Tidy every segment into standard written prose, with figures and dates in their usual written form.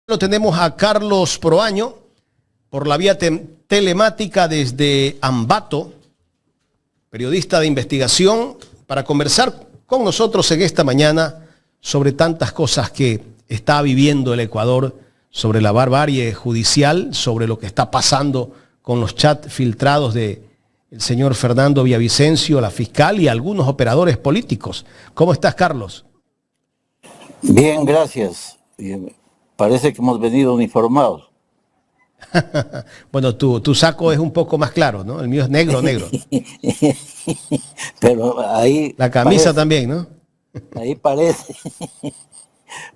Lo tenemos a Carlos Proaño por la vía telemática desde Ambato, periodista de investigación, para conversar con nosotros en esta mañana sobre tantas cosas que está viviendo el Ecuador, sobre la barbarie judicial, sobre lo que está pasando con los chats filtrados de el señor Fernando Villavicencio, la fiscal y algunos operadores políticos. ¿Cómo estás, Carlos? Bien, gracias. Parece que hemos venido uniformados. Bueno, tu saco es un poco más claro, ¿no? El mío es negro, negro. Pero ahí... La camisa parece, también, ¿no? Ahí parece.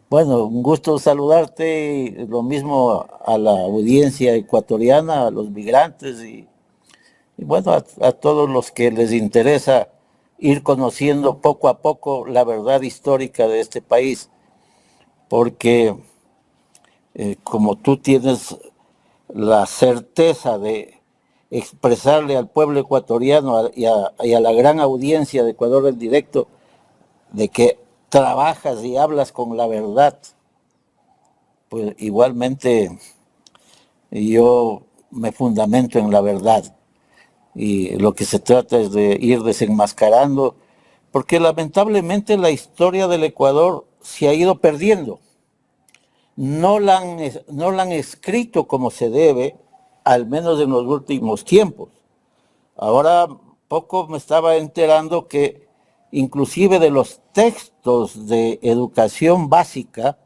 Bueno, un gusto saludarte, y lo mismo a la audiencia ecuatoriana, a los migrantes y bueno, a todos los que les interesa ir conociendo poco a poco la verdad histórica de este país. Porque como tú tienes la certeza de expresarle al pueblo ecuatoriano y a la gran audiencia de Ecuador en directo de que trabajas y hablas con la verdad, pues igualmente yo me fundamento en la verdad y lo que se trata es de ir desenmascarando, porque lamentablemente la historia del Ecuador se ha ido perdiendo. No la han escrito como se debe, al menos en los últimos tiempos. Ahora poco me estaba enterando que inclusive de los textos de educación básica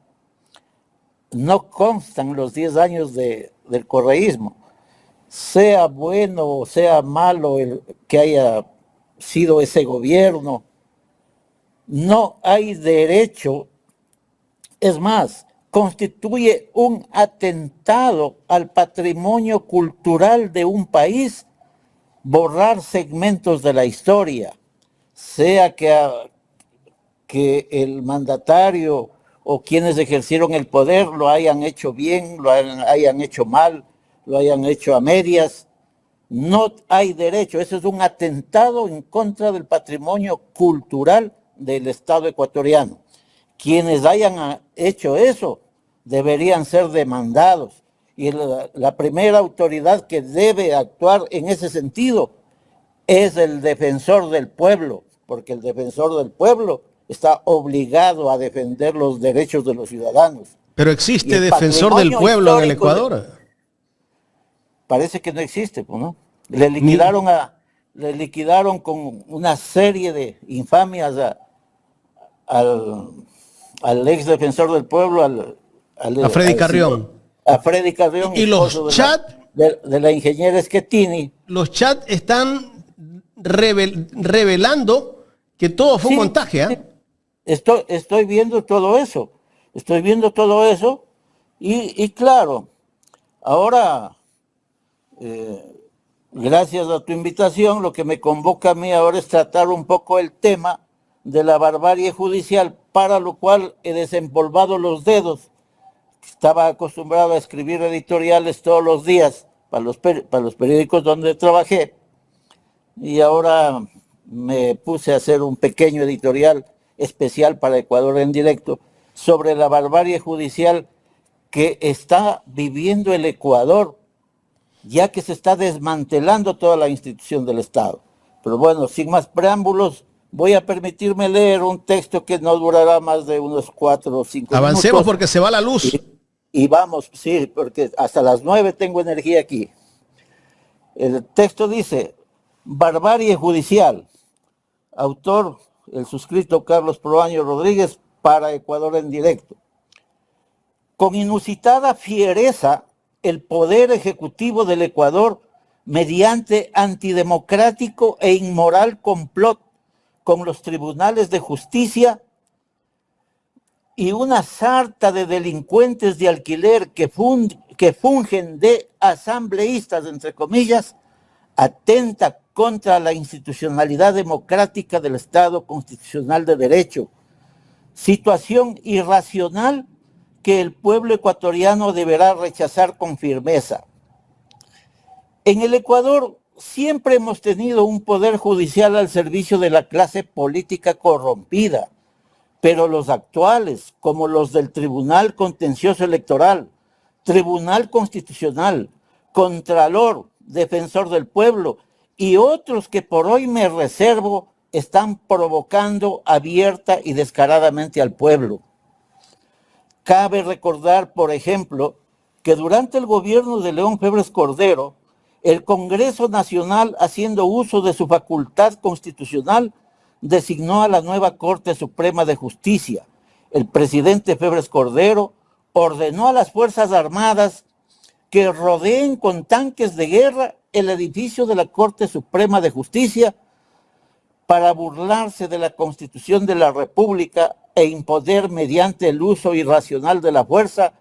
no constan los 10 años del correísmo. Sea bueno o sea malo el que haya sido ese gobierno, no hay derecho, es más, constituye un atentado al patrimonio cultural de un país borrar segmentos de la historia, sea que el mandatario o quienes ejercieron el poder lo hayan hecho bien, lo hayan hecho mal, lo hayan hecho a medias. No hay derecho, eso es un atentado en contra del patrimonio cultural del Estado ecuatoriano. Quienes hayan hecho eso deberían ser demandados y la primera autoridad que debe actuar en ese sentido es el defensor del pueblo, porque el defensor del pueblo está obligado a defender los derechos de los ciudadanos. Pero existe defensor del pueblo en el Ecuador. Parece que no existe, ¿no? Le liquidaron con una serie de infamias al ex defensor del pueblo, a Freddy Carrión. A Freddy Carrión. Y los chats de la ingeniera Schettini. Los chats están revelando que todo fue un montaje, ¿eh? Estoy viendo todo eso. Estoy viendo todo eso. Y claro, ahora, gracias a tu invitación, lo que me convoca a mí ahora es tratar un poco el tema de la barbarie judicial, para lo cual he desempolvado los dedos. Estaba acostumbrado a escribir editoriales todos los días para los periódicos donde trabajé y ahora me puse a hacer un pequeño editorial especial para Ecuador en directo sobre la barbarie judicial que está viviendo el Ecuador, ya que se está desmantelando toda la institución del Estado. Pero bueno, sin más preámbulos, voy a permitirme leer un texto que no durará más de unos 4 o 5 minutos. Avancemos porque se va la luz. Y vamos, sí, porque hasta las 9 tengo energía aquí. El texto dice, barbarie judicial. Autor, el suscrito Carlos Proaño Rodríguez, para Ecuador en directo. Con inusitada fiereza, el poder ejecutivo del Ecuador, mediante antidemocrático e inmoral complot con los tribunales de justicia y una sarta de delincuentes de alquiler que fungen de asambleístas, entre comillas, atenta contra la institucionalidad democrática del Estado constitucional de derecho. Situación irracional que el pueblo ecuatoriano deberá rechazar con firmeza. En el Ecuador siempre hemos tenido un poder judicial al servicio de la clase política corrompida, pero los actuales, como los del Tribunal Contencioso Electoral, Tribunal Constitucional, Contralor, Defensor del Pueblo y otros que por hoy me reservo están provocando abierta y descaradamente al pueblo. Cabe recordar, por ejemplo, que durante el gobierno de León Febres Cordero, el Congreso Nacional, haciendo uso de su facultad constitucional, designó a la nueva Corte Suprema de Justicia. El presidente Febres Cordero ordenó a las Fuerzas Armadas que rodeen con tanques de guerra el edificio de la Corte Suprema de Justicia para burlarse de la Constitución de la República e imponer mediante el uso irracional de la fuerza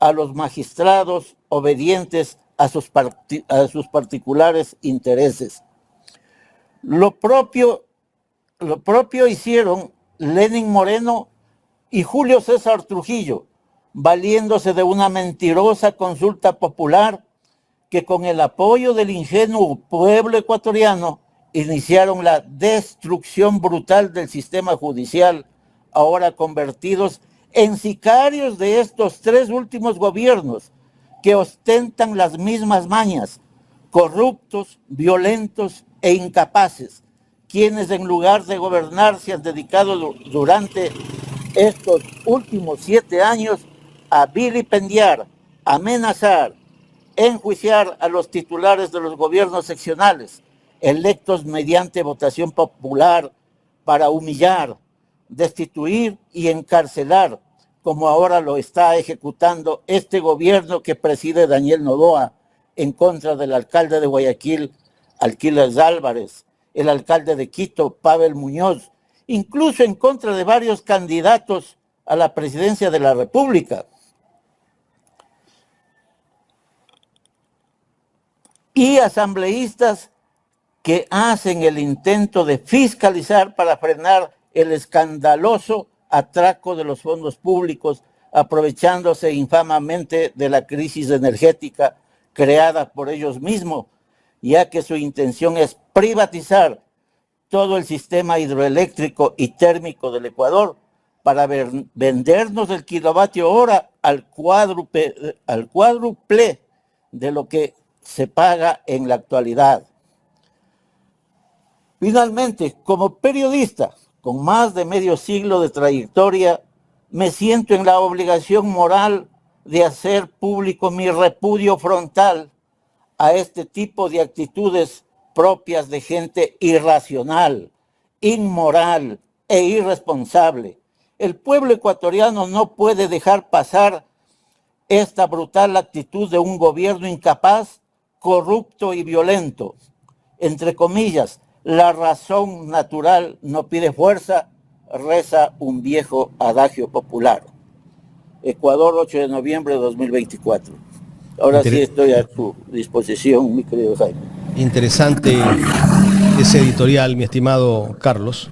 a los magistrados obedientes a sus particulares intereses. Lo propio hicieron Lenín Moreno y Julio César Trujillo, valiéndose de una mentirosa consulta popular que con el apoyo del ingenuo pueblo ecuatoriano iniciaron la destrucción brutal del sistema judicial, ahora convertidos en sicarios de estos tres últimos gobiernos que ostentan las mismas mañas, corruptos, violentos e incapaces, quienes en lugar de gobernar se han dedicado durante estos últimos 7 años a vilipendiar, amenazar, enjuiciar a los titulares de los gobiernos seccionales, electos mediante votación popular, para humillar, destituir y encarcelar, como ahora lo está ejecutando este gobierno que preside Daniel Noboa, en contra del alcalde de Guayaquil, Alquiles Álvarez, el alcalde de Quito, Pavel Muñoz, incluso en contra de varios candidatos a la presidencia de la República. Y asambleístas que hacen el intento de fiscalizar para frenar el escandaloso atraco de los fondos públicos, aprovechándose infamamente de la crisis energética creada por ellos mismos, ya que su intención es privatizar todo el sistema hidroeléctrico y térmico del Ecuador para vendernos el kilovatio hora al cuádruple de lo que se paga en la actualidad. Finalmente, como periodista con más de medio siglo de trayectoria, me siento en la obligación moral de hacer público mi repudio frontal a este tipo de actitudes propias de gente irracional, inmoral e irresponsable. El pueblo ecuatoriano no puede dejar pasar esta brutal actitud de un gobierno incapaz, corrupto y violento. Entre comillas, la razón natural no pide fuerza, reza un viejo adagio popular. Ecuador, 8 de noviembre de 2024. Ahora sí estoy a tu disposición, mi querido Jaime. Interesante ese editorial, mi estimado Carlos.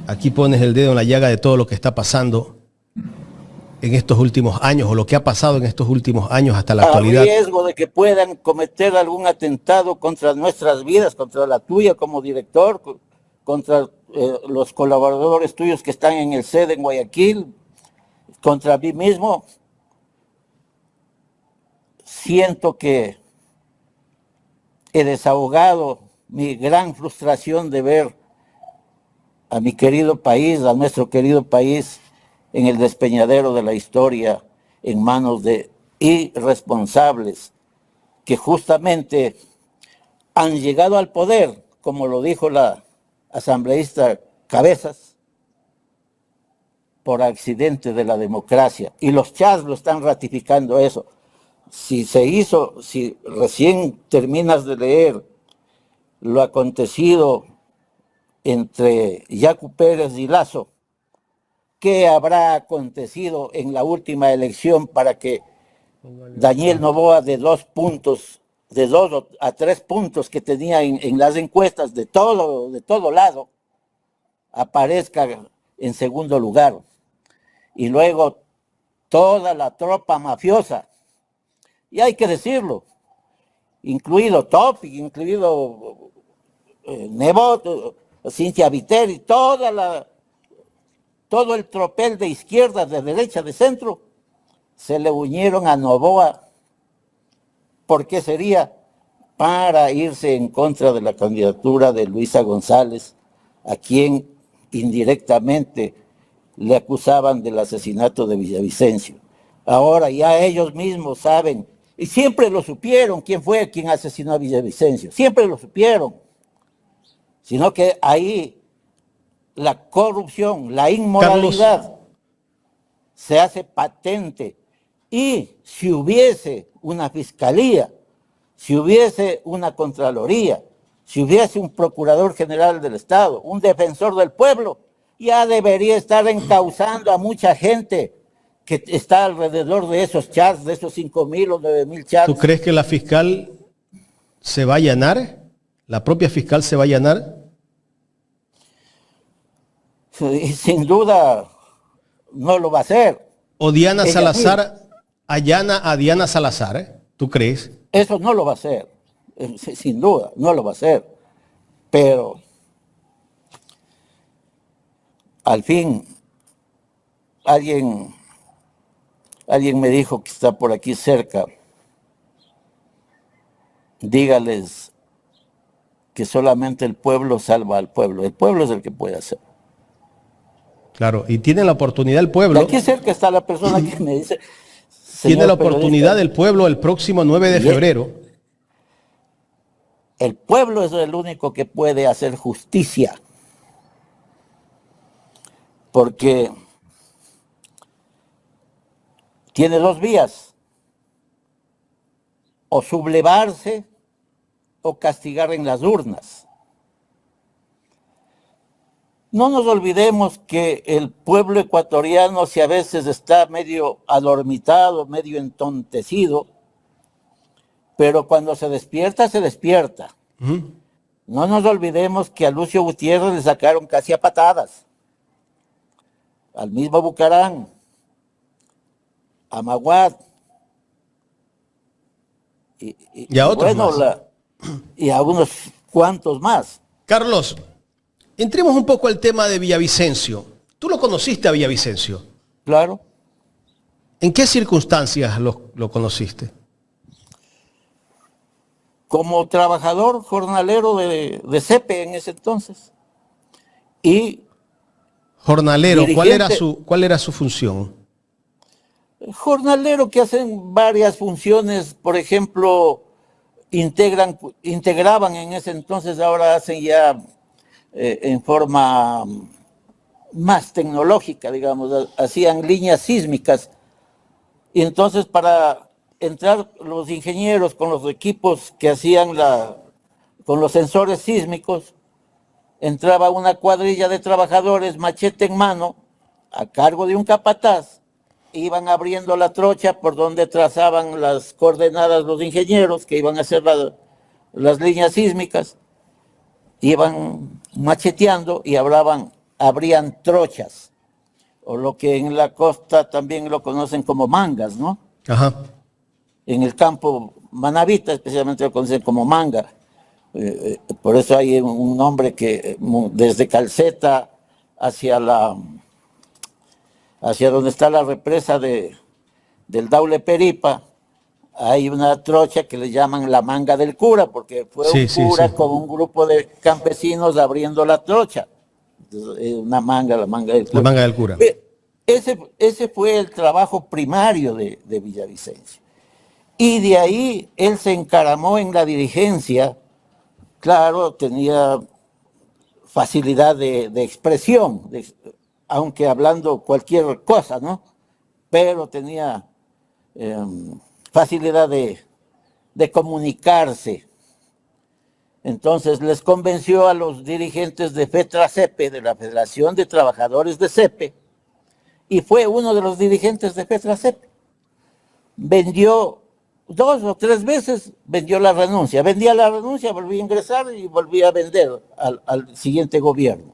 Aquí pones el dedo en la llaga de todo lo que está pasando en estos últimos años, o lo que ha pasado en estos últimos años hasta la actualidad. A riesgo de que puedan cometer algún atentado contra nuestras vidas, contra la tuya como director, contra los colaboradores tuyos que están en el sede en Guayaquil, contra mí mismo. Siento que he desahogado mi gran frustración de ver a mi querido país, a nuestro querido país, en el despeñadero de la historia, en manos de irresponsables que justamente han llegado al poder, como lo dijo la asambleísta Cabezas, por accidente de la democracia. Y los chats lo están ratificando eso. Si recién terminas de leer lo acontecido entre Yacu Pérez y Lazo, ¿qué habrá acontecido en la última elección para que Daniel Noboa, de 2 a 3 puntos que tenía en las encuestas de todo lado, aparezca en segundo lugar? Y luego toda la tropa mafiosa, y hay que decirlo, incluido Topic, incluido Nebot, Cintia Viteri, todo el tropel de izquierda, de derecha, de centro, se le unieron a Noboa. ¿Por qué sería? Para irse en contra de la candidatura de Luisa González, a quien indirectamente le acusaban del asesinato de Villavicencio. Ahora ya ellos mismos saben, y siempre lo supieron, quién fue quien asesinó a Villavicencio, siempre lo supieron, sino que ahí la corrupción, la inmoralidad Carlos, se hace patente. Y si hubiese una fiscalía, si hubiese una contraloría, si hubiese un procurador general del Estado, un defensor del pueblo, ya debería estar encauzando a mucha gente que está alrededor de esos chats, de esos 5.000 o 9.000 ¿tú chats. crees que la fiscal se va a allanar? ¿La propia fiscal se va a allanar? Sin duda no lo va a hacer. ¿O Diana Ella misma. Salazar allana a Diana Salazar? ¿Tú crees? Eso no lo va a hacer, sin duda, no lo va a hacer. Pero al fin alguien me dijo que está por aquí cerca. Dígales que solamente el pueblo salva al pueblo. El pueblo es el que puede hacer. Claro, y tiene la oportunidad el De pueblo. aquí cerca está la persona que me dice, Tiene la señor periodista, oportunidad del pueblo el próximo 9 de febrero. el pueblo es el único que puede hacer justicia. Porque tiene dos vías: o sublevarse o castigar en las urnas. No nos olvidemos que el pueblo ecuatoriano, si a veces está medio adormitado, medio entontecido, pero cuando se despierta, se despierta. Ujú. No nos olvidemos que a Lucio Gutiérrez le sacaron casi a patadas, al mismo Bucarán, a Maguad, Y a otros bueno, más. y a unos cuantos más. Carlos, entremos un poco al tema de Villavicencio. Tú lo conociste a Villavicencio. Claro. ¿En qué circunstancias lo conociste? Como trabajador jornalero de CEPE en ese entonces. Y Jornalero, dirigente, ¿cuál era su función? jornalero que hacen varias funciones, por ejemplo, integraban en ese entonces, ahora hacen ya en forma más tecnológica, digamos, hacían líneas sísmicas. Y entonces para entrar los ingenieros con los equipos que hacían con los sensores sísmicos, entraba una cuadrilla de trabajadores machete en mano a cargo de un capataz, iban abriendo la trocha por donde trazaban las coordenadas los ingenieros que iban a hacer las líneas sísmicas, iban macheteando y abrían trochas, o lo que en la costa también lo conocen como mangas, ¿no? Ajá. En el campo manabita especialmente lo conocen como manga. Por eso hay un nombre que desde Calceta hacia donde está la represa del Daule Peripa, hay una trocha que le llaman la manga del cura, porque fue un Sí, sí, sí. cura con un grupo de campesinos abriendo la trocha. Entonces, la manga del La cura. manga del cura. Ese fue el trabajo primario de Villavicencio. Y de ahí él se encaramó en la dirigencia. Claro, tenía facilidad de expresión, aunque hablando cualquier cosa, ¿no? Pero tenía facilidad de comunicarse. Entonces les convenció a los dirigentes de FETRACEPE, de la Federación de Trabajadores de CEPE, y fue uno de los dirigentes de FETRACEPE. Vendió 2 o 3 veces, vendió la renuncia. Vendía la renuncia, volvía a ingresar y volvía a vender al siguiente gobierno.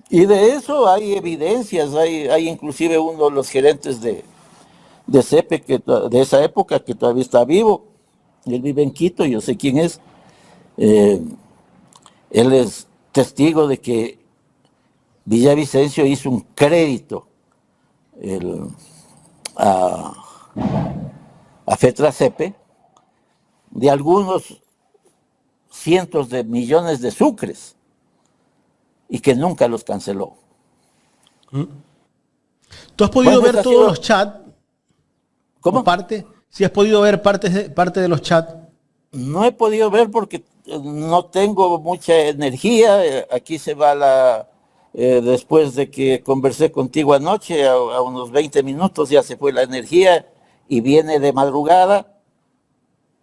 Y de eso hay evidencias, hay inclusive uno de los gerentes de CEPE de esa época que todavía está vivo. Él vive en Quito, yo sé quién es. Él es testigo de que Villavicencio hizo un crédito a, a FETRACEPE de algunos cientos de millones de sucres y que nunca los canceló. ¿Tú has podido ver todos los chats? ¿Cómo? ¿Si has podido ver parte de los chats? No he podido ver porque no tengo mucha energía. Aquí se va después de que conversé contigo anoche, a unos 20 minutos ya se fue la energía y viene de madrugada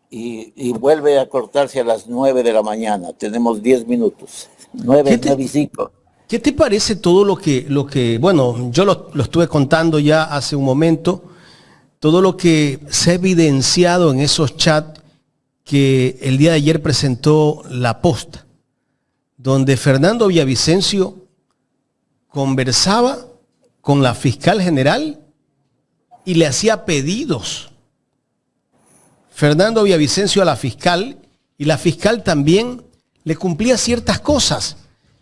y vuelve a cortarse a las 9 de la mañana. Tenemos 10 minutos, 9 y 5. ¿Qué te parece todo lo que bueno, yo lo estuve contando ya hace un momento, todo lo que se ha evidenciado en esos chats que el día de ayer presentó La Posta, donde Fernando Villavicencio conversaba con la fiscal general y le hacía pedidos. Fernando Villavicencio a la fiscal, y la fiscal también le cumplía ciertas cosas,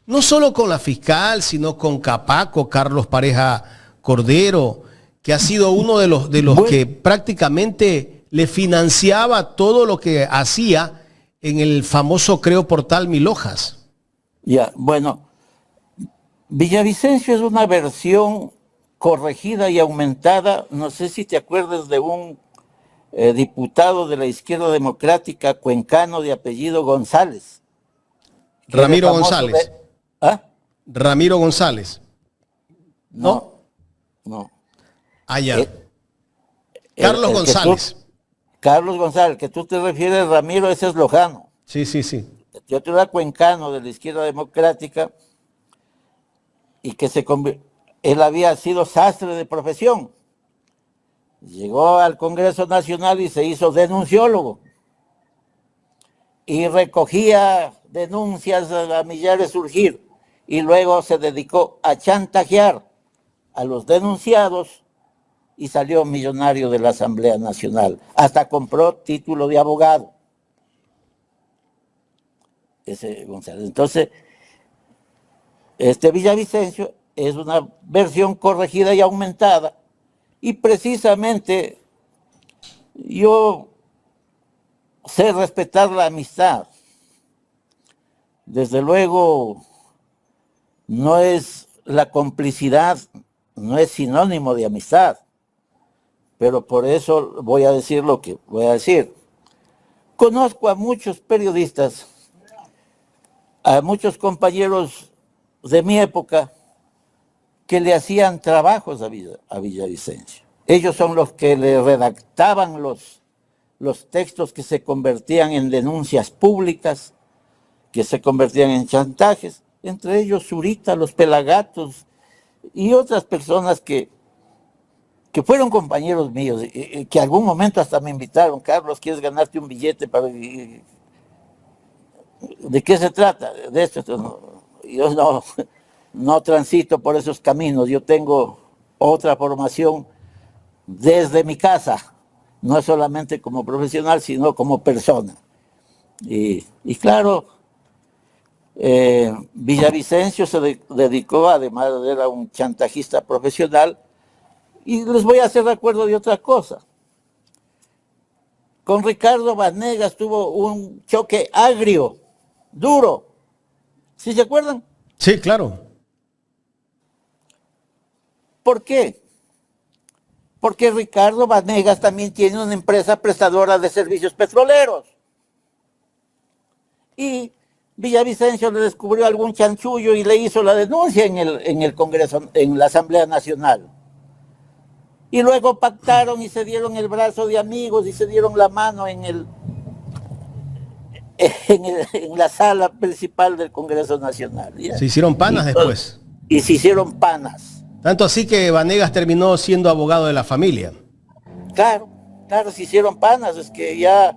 no solo con la fiscal, sino con Capaco, Carlos Pareja Cordero, que ha sido uno de los que prácticamente le financiaba todo lo que hacía en el famoso, creo, portal Mil Hojas. Ya, bueno, Villavicencio es una versión corregida y aumentada. No sé si te acuerdas de un diputado de la izquierda democrática cuencano de apellido González. Ramiro González. ¿Ah? Ramiro González. No. Allá. Carlos González. Carlos González, que tú te refieres, Ramiro, ese es Lojano. Sí. Yo te era cuencano de la izquierda democrática y que él había sido sastre de profesión. Llegó al Congreso Nacional y se hizo denunciólogo. Y recogía denuncias a millares surgir. Y luego se dedicó a chantajear a los denunciados y salió millonario de la Asamblea Nacional. Hasta compró título de abogado. Ese González. Entonces, Villavicencio es una versión corregida y aumentada. Y precisamente yo sé respetar la amistad. Desde luego, no es la complicidad, no es sinónimo de amistad. Pero por eso voy a decir lo que voy a decir. Conozco a muchos periodistas, a muchos compañeros de mi época que le hacían trabajos a Villavicencio. Ellos son los que le redactaban los textos que se convertían en denuncias públicas, que se convertían en chantajes, entre ellos Zurita, los Pelagatos y otras personas que fueron compañeros míos, que algún momento hasta me invitaron: Carlos, ¿quieres ganarte un billete? ¿De qué se trata? De esto. Yo no transito por esos caminos. Yo tengo otra formación desde mi casa, no solamente como profesional, sino como persona. Y claro, Villavicencio se dedicó, además de era un chantajista profesional. Y les voy a hacer recuerdo de otra cosa. Con Ricardo Vanegas tuvo un choque agrio, duro. ¿Sí se acuerdan? Sí, claro. ¿Por qué? Porque Ricardo Vanegas también tiene una empresa prestadora de servicios petroleros. Y Villavicencio le descubrió algún chanchullo y le hizo la denuncia en el Congreso, en la Asamblea Nacional. Y luego pactaron y se dieron el brazo de amigos y se dieron la mano en la sala principal del Congreso Nacional. ¿Ya? Se hicieron panas después. Y se hicieron panas. Tanto así que Vanegas terminó siendo abogado de la familia. Claro, se hicieron panas. Es que ya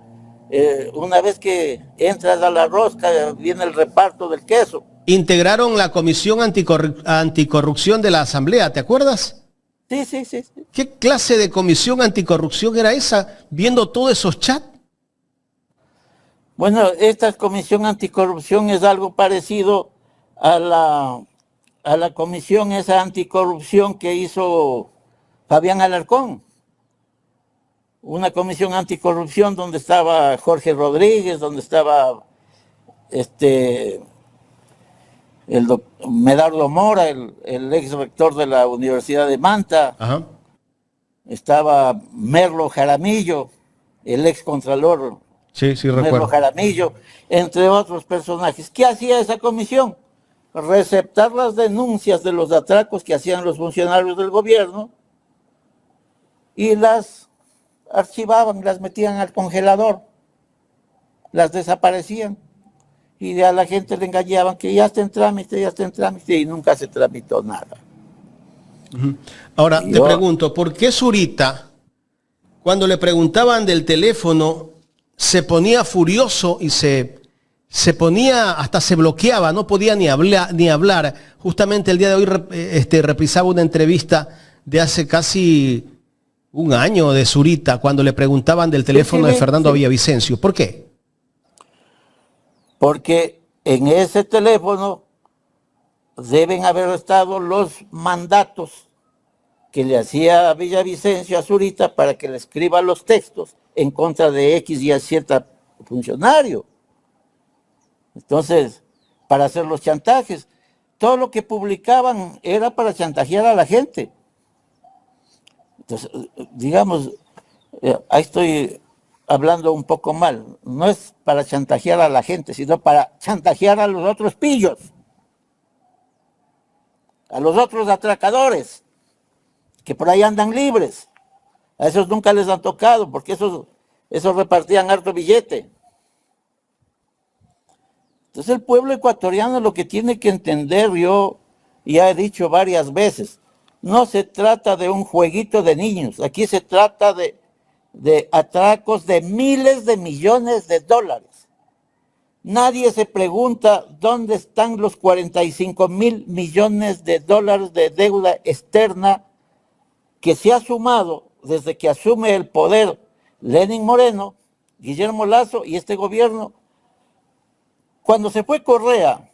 una vez que entras a la rosca viene el reparto del queso. Integraron la Comisión Anticorrupción de la Asamblea, ¿te acuerdas? Sí. ¿Qué clase de comisión anticorrupción era esa, viendo todos esos chats? Bueno, esta comisión anticorrupción es algo parecido a la comisión esa anticorrupción que hizo Fabián Alarcón. una comisión anticorrupción donde estaba Jorge Rodríguez, donde estaba Medardo Mora, el ex rector de la Universidad de Manta. Ajá. Estaba Merlo Jaramillo, el ex contralor. Sí, Merlo recuerdo. Jaramillo, entre otros personajes. ¿Qué hacía esa comisión? Receptar las denuncias de los atracos que hacían los funcionarios del gobierno y las archivaban, las metían al congelador, las desaparecían y a la gente le engañaban que ya está en trámite y nunca se tramitó nada. Ahora, te pregunto, ¿por qué Zurita, cuando le preguntaban del teléfono, se ponía furioso y se ponía, hasta se bloqueaba, no podía ni hablar? Justamente el día de hoy reprisaba una entrevista de hace casi un año de Zurita, cuando le preguntaban del teléfono de Fernando Villavicencio. ¿Por qué? Porque en ese teléfono deben haber estado los mandatos que le hacía Villavicencio a Zurita para que le escriba los textos en contra de X y Z funcionario. Entonces, para hacer los chantajes, todo lo que publicaban era para chantajear a la gente. Entonces, digamos, ahí estoy hablando un poco mal, no es para chantajear a la gente, sino para chantajear a los otros pillos, a los otros atracadores, que por ahí andan libres. A esos nunca les han tocado, porque esos repartían harto billete. Entonces el pueblo ecuatoriano lo que tiene que entender, yo ya he dicho varias veces, no se trata de un jueguito de niños, aquí se trata de atracos de miles de millones de dólares. Nadie se pregunta dónde están los 45,000 millones de dólares de deuda externa que se ha sumado desde que asume el poder Lenín Moreno, Guillermo Lasso y este gobierno. Cuando se fue Correa,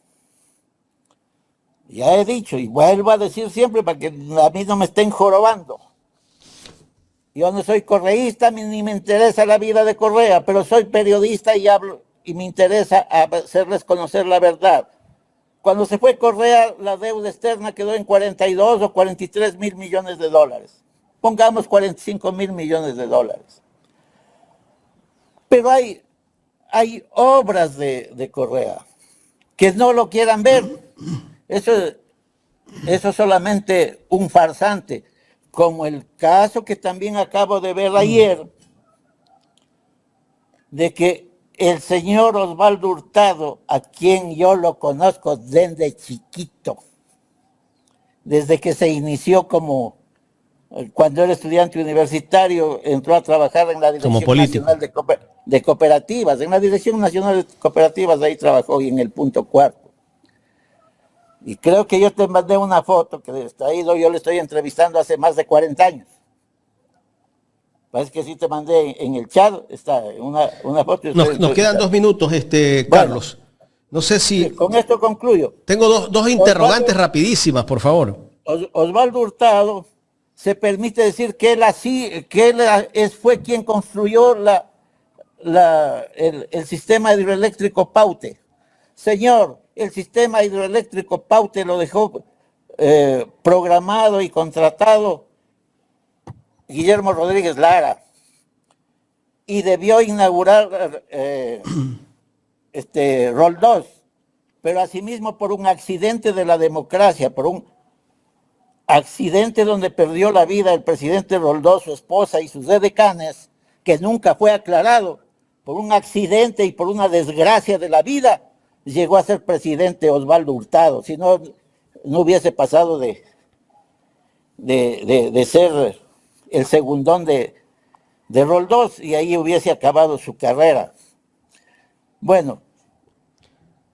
ya he dicho y vuelvo a decir siempre para que a mí no me estén jorobando. Yo no soy correísta ni me interesa la vida de Correa, pero soy periodista y hablo y me interesa hacerles conocer la verdad. Cuando se fue Correa, la deuda externa quedó en 42 o 43 mil millones de dólares. Pongamos 45 mil millones de dólares. Pero hay obras de Correa que no lo quieran ver. Eso es solamente un farsante, como el caso que también acabo de ver ayer, de que el señor Osvaldo Hurtado, a quien yo lo conozco desde chiquito, desde que se inició cuando era estudiante universitario, entró a trabajar en la Dirección Nacional de Cooperativas, en la Dirección Nacional de Cooperativas, ahí trabajó y en el punto 4. Y creo que yo te mandé una foto que está ahí, yo le estoy entrevistando hace más de 40 años. Parece que sí te mandé en el chat, está una foto. Nos quedan 2 minutos, Carlos. Bueno, no sé si... Sí, con esto concluyo. Tengo dos interrogantes rapidísimas, por favor. Osvaldo Hurtado se permite decir que él fue quien construyó el sistema hidroeléctrico Paute. Señor, el sistema hidroeléctrico Paute lo dejó programado y contratado Guillermo Rodríguez Lara y debió inaugurar Roldós, pero asimismo por un accidente de la democracia, por un accidente donde perdió la vida el presidente Roldós, su esposa y sus edecanes, que nunca fue aclarado, por un accidente y por una desgracia de la vida, llegó a ser presidente Osvaldo Hurtado. Si no, no hubiese pasado de ser el segundón de Roldós y ahí hubiese acabado su carrera. Bueno,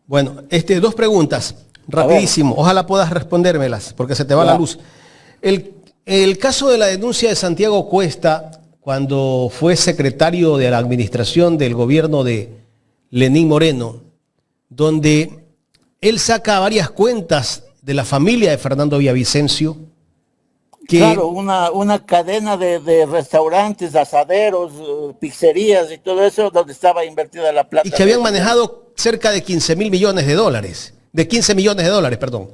2 preguntas, rapidísimo. Ojalá puedas respondérmelas, porque se te va la luz. El caso de la denuncia de Santiago Cuesta, cuando fue secretario de la administración del gobierno de Lenín Moreno, donde él saca varias cuentas de la familia de Fernando Villavicencio que, claro, una cadena de restaurantes, asaderos, pizzerías y todo eso, donde estaba invertida la plata. y que habían manejado cerca de 15 mil millones de dólares, de 15 millones de dólares, perdón.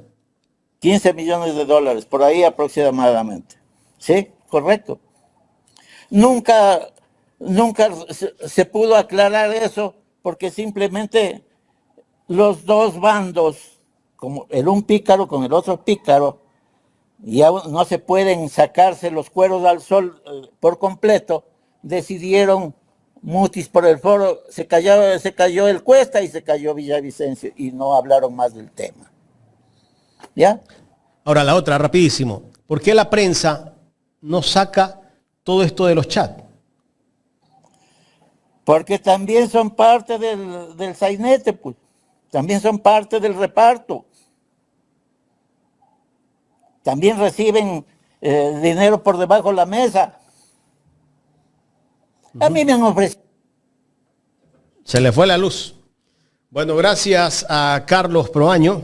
15 millones de dólares, por ahí aproximadamente. Sí, correcto. Nunca, nunca se pudo aclarar eso porque simplemente los dos bandos, como el un pícaro con el otro pícaro, ya no se pueden sacarse los cueros al sol por completo, decidieron mutis por el foro, se cayó el Cuesta y se cayó Villavicencio y no hablaron más del tema. ¿Ya? Ahora la otra, rapidísimo. ¿Por qué la prensa no saca todo esto de los chats? Porque también son parte del sainete, pues. También son parte del reparto. También reciben dinero por debajo de la mesa. A mí me han ofrecido. Se le fue la luz. Bueno, gracias a Carlos Proaño.